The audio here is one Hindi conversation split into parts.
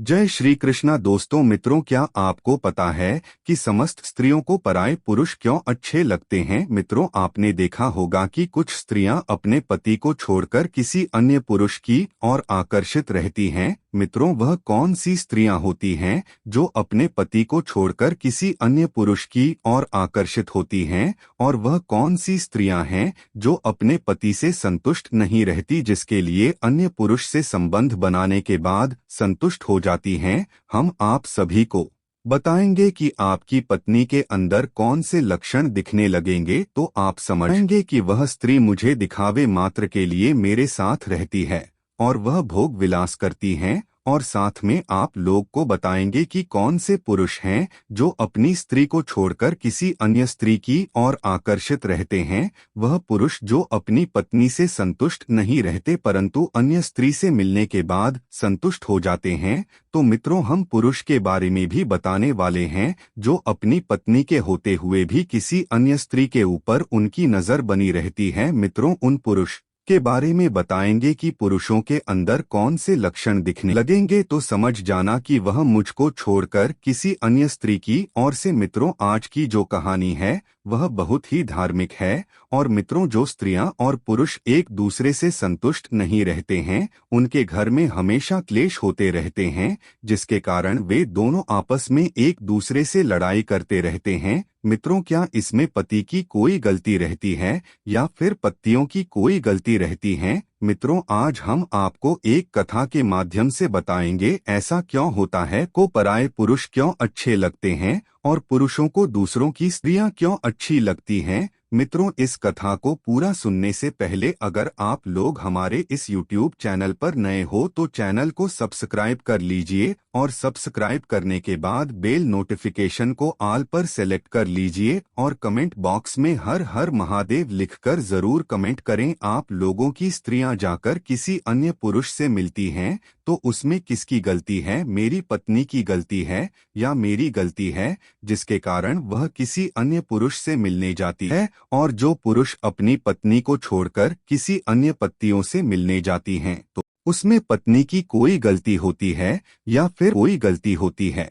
जय श्री कृष्णा। दोस्तों मित्रों, क्या आपको पता है कि समस्त स्त्रियों को पराये पुरुष क्यों अच्छे लगते हैं? मित्रों, आपने देखा होगा कि कुछ स्त्रियां अपने पति को छोड़कर किसी अन्य पुरुष की ओर आकर्षित रहती हैं। मित्रों, वह कौन सी स्त्रियां होती हैं जो अपने पति को छोड़कर किसी अन्य पुरुष की ओर आकर्षित होती हैं? और वह कौन सी स्त्रियां हैं जो अपने पति से संतुष्ट नहीं रहती, जिसके लिए अन्य पुरुष से संबंध बनाने के बाद संतुष्ट हो जाती हैं? हम आप सभी को बताएंगे कि आपकी पत्नी के अंदर कौन से लक्षण दिखने लगेंगे तो आप समझेंगे कि वह स्त्री मुझे दिखावे मात्र के लिए मेरे साथ रहती है और वह भोग विलास करती हैं। और साथ में आप लोग को बताएंगे कि कौन से पुरुष हैं जो अपनी स्त्री को छोड़कर किसी अन्य स्त्री की ओर आकर्षित रहते हैं। वह पुरुष जो अपनी पत्नी से संतुष्ट नहीं रहते परंतु अन्य स्त्री से मिलने के बाद संतुष्ट हो जाते हैं। तो मित्रों, हम पुरुष के बारे में भी बताने वाले हैं जो अपनी पत्नी के होते हुए भी किसी अन्य स्त्री के ऊपर उनकी नजर बनी रहती है। मित्रों, उन पुरुष के बारे में बताएंगे कि पुरुषों के अंदर कौन से लक्षण दिखने लगेंगे तो समझ जाना कि वह मुझको छोड़कर किसी अन्य स्त्री की ओर से। मित्रों, आज की जो कहानी है वह बहुत ही धार्मिक है। और मित्रों, जो स्त्रियां और पुरुष एक दूसरे से संतुष्ट नहीं रहते हैं उनके घर में हमेशा क्लेश होते रहते हैं, जिसके कारण वे दोनों आपस में एक दूसरे से लड़ाई करते रहते हैं। मित्रों, क्या इसमें पति की कोई गलती रहती है या फिर पत्नियों की कोई गलती रहती है? मित्रों, आज हम आपको एक कथा के माध्यम से बताएंगे ऐसा क्यों होता है, को पराये पुरुष क्यों अच्छे लगते हैं और पुरुषों को दूसरों की स्त्रियां क्यों अच्छी लगती हैं। मित्रों, इस कथा को पूरा सुनने से पहले अगर आप लोग हमारे इस YouTube चैनल पर नए हो तो चैनल को सब्सक्राइब कर लीजिए और सब्सक्राइब करने के बाद बेल नोटिफिकेशन को ऑल पर सेलेक्ट कर लीजिए और कमेंट बॉक्स में हर हर महादेव लिखकर जरूर कमेंट करें। आप लोगों की स्त्रियां जाकर किसी अन्य पुरुष से मिलती हैं तो उसमें किसकी गलती है? मेरी पत्नी की गलती है या मेरी गलती है जिसके कारण वह किसी अन्य पुरुष से मिलने जाती है? और जो पुरुष अपनी पत्नी को छोड़कर किसी अन्य पत्नियों से मिलने जाती हैं तो उसमें पत्नी की कोई गलती होती है या फिर कोई गलती होती है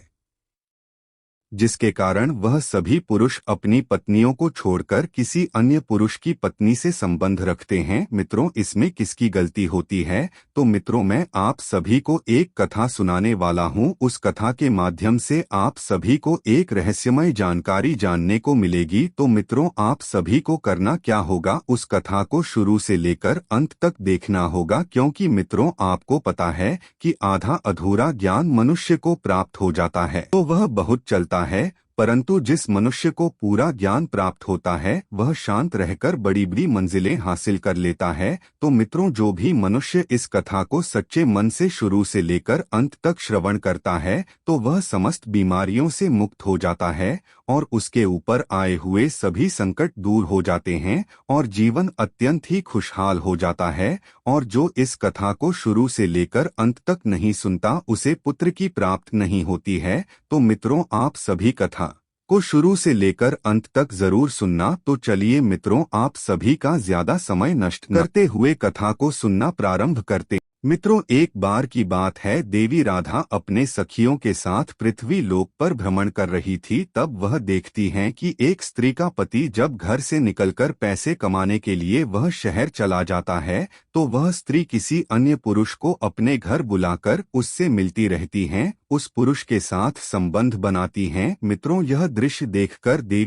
जिसके कारण वह सभी पुरुष अपनी पत्नियों को छोड़कर किसी अन्य पुरुष की पत्नी से संबंध रखते हैं? मित्रों, इसमें किसकी गलती होती है? तो मित्रों, मैं आप सभी को एक कथा सुनाने वाला हूं। उस कथा के माध्यम से आप सभी को एक रहस्यमय जानकारी जानने को मिलेगी। तो मित्रों, आप सभी को करना क्या होगा, उस कथा को शुरू से लेकर अंत तक देखना होगा, क्योंकि मित्रों आपको पता है कि आधा अधूरा ज्ञान मनुष्य को प्राप्त हो जाता है तो वह बहुत चलता है, परंतु जिस मनुष्य को पूरा ज्ञान प्राप्त होता है वह शांत रहकर बड़ी बड़ी मंजिलें हासिल कर लेता है। तो मित्रों, जो भी मनुष्य इस कथा को सच्चे मन से शुरू से लेकर अंत तक श्रवण करता है तो वह समस्त बीमारियों से मुक्त हो जाता है और उसके ऊपर आए हुए सभी संकट दूर हो जाते हैं और जीवन अत्यंत ही खुशहाल हो जाता है। और जो इस कथा को शुरू से लेकर अंत तक नहीं सुनता उसे पुत्र की प्राप्त नहीं होती है। तो मित्रों, आप सभी कथा को शुरू से लेकर अंत तक जरूर सुनना। तो चलिए मित्रों, आप सभी का ज्यादा समय नष्ट करते हुए कथा को सुनना प्रारंभ करते। मित्रों, एक बार की बात है, देवी राधा अपने सखियों के साथ पृथ्वी लोक पर भ्रमण कर रही थी। तब वह देखती हैं कि एक स्त्री का पति जब घर से निकलकर पैसे कमाने के लिए वह शहर चला जाता है तो वह स्त्री किसी अन्य पुरुष को अपने घर बुलाकर उससे मिलती रहती हैं, उस पुरुष के साथ संबंध बनाती हैं। मित्रों, यह दृश्य देखकर देवी